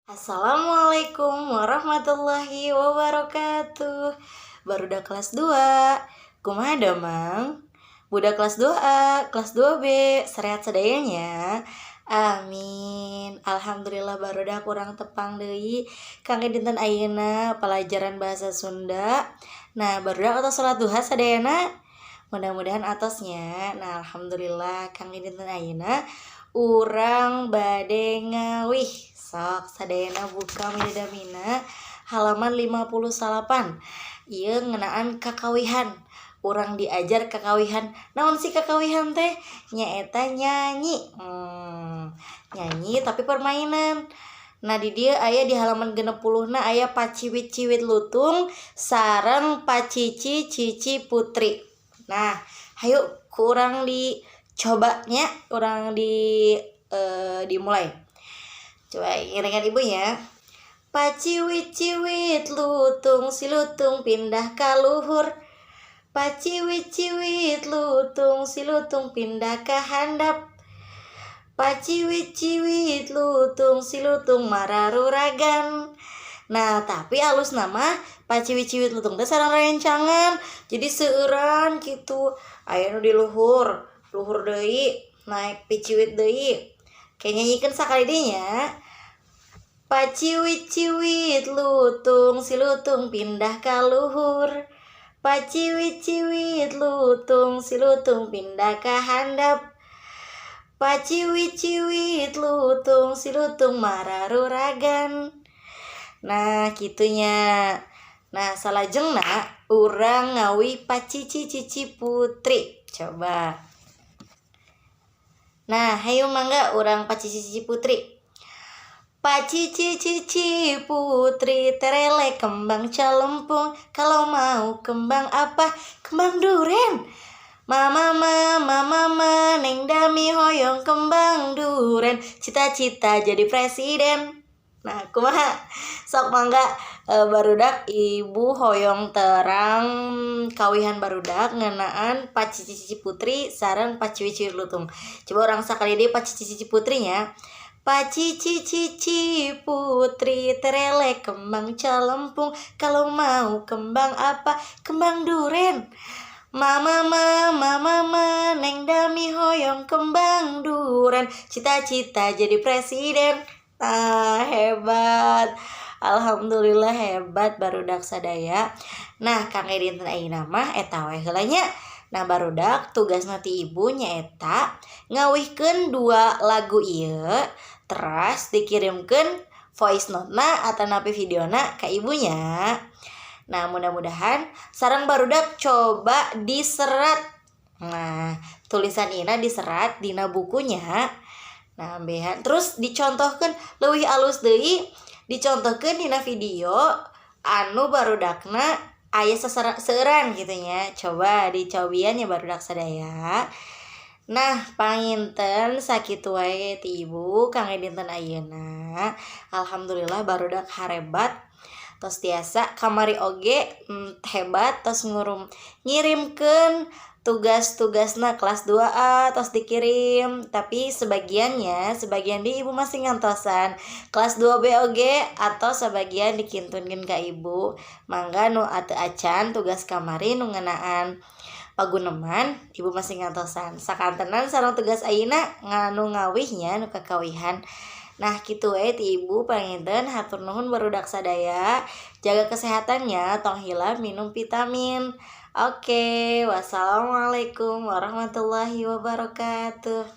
Assalamualaikum warahmatullahi wabarakatuh. Barudak kelas 2. Kumaha da Mang? Budak kelas 2A, kelas 2B, sehat sadayanya. Amin. Alhamdulillah barudak kurang tepang deui kangge dinten ayeuna pelajaran bahasa Sunda. Nah, barudak atos salat duha sadayana. Mudah-mudahan atosnya. Nah, alhamdulillah kangge dinten ayeuna urang bade ngawih. Sok sadayana buka Midamina halaman 58. Ieu ngeunaan kakawihan. Urang diajar kakawihan. Naon sih kakawihan teh? Nyaeta nyanyi. Nyanyi tapi permainan. Nah di dia aya di halaman 60 aya paciwit-ciwit lutung sareng pacici cici putri. Nah, hayu kurang dicobanya, kurang dimulai. Coba ingatkan ibu ya. Paciwit-ciwit lutung si lutung pindah ka luhur. Paciwit-ciwit lutung si lutung pindah ka handap. Paciwit-ciwit lutung si lutung mararuragan. Nah, tapi alus nama paciwit-ciwit lutung teh sareng rencangan. Jadi seueuran gitu. Aya nu di luhur, luhur deui, naik piciwit deui. Kayak nyanyikan sakali dinya. Paciwit-ciwit lutung si lutung pindah ka luhur. Paciwit-ciwit lutung si lutung pindah ka handap. Paciwit-ciwit lutung si lutung mararuragan. Nah, kitunya. Nah, salajengna urang ngawi pacici cici putri. Coba. Nah, hayu mangga urang pacici cici putri. Pacici cici putri terele kembang celempung. Kalau mau kembang apa? Kembang duren. Mama neng dami hoyong kembang duren. Cita-cita jadi presiden. Nah, kumaha? Sok mangga barudak ibu hoyong terang kawihan barudak ngeunaan pacici cici putri sareng paciwit-ciwit lutung. Coba orang sakali deui pacici cici putrinya. Pacici cici putri terele kembang celempung. Kalau mau kembang apa? Kembang duren. Mama neng dami hoyong kembang duren. Cita-cita jadi presiden. Hebat. Alhamdulillah hebat barudak sadaya. Nah, kangge dinten ayeuna mah eta we heula nya. Nah, barudak tugas nanti ibu nyaeta ngawihkeun 2 lagu ieu terus dikirimkeun voice note-na atau napi videona ka ibunya. Nah, mudah-mudahan sareng barudak coba diserat. Nah, tulisan ina diserat dina bukunya. Nah, behan terus dicontohkeun leuwih alus deui, dicontohkeun dina video anu barudakna aya seueuran gitu nya. Coba dicobian ya barudak sadaya. Nah, panginten sakitu wae ti ibu kangge dinten ayeuna. Alhamdulillah barudak harebat. Tos tiasa kamari oge hebat tos ngirimkeun tugas-tugasna kelas 2A tos dikirim, tapi sebagian di ibu masih ngantosan kelas 2B oge atau sebagian dikintunkeun ka ibu. Mangga nu ateu acan tugas kamari nu ngeunaan paguneman ibu masih ngantosan. Sakantenan sareng tugas ayeuna nganu ngawihnya nu kakawihan. Nah, kitu we ti ibu panginten hatur nuhun barudak sadaya. Jaga kesehatannya, tong hilap minum vitamin. Oke, wassalamualaikum warahmatullahi wabarakatuh.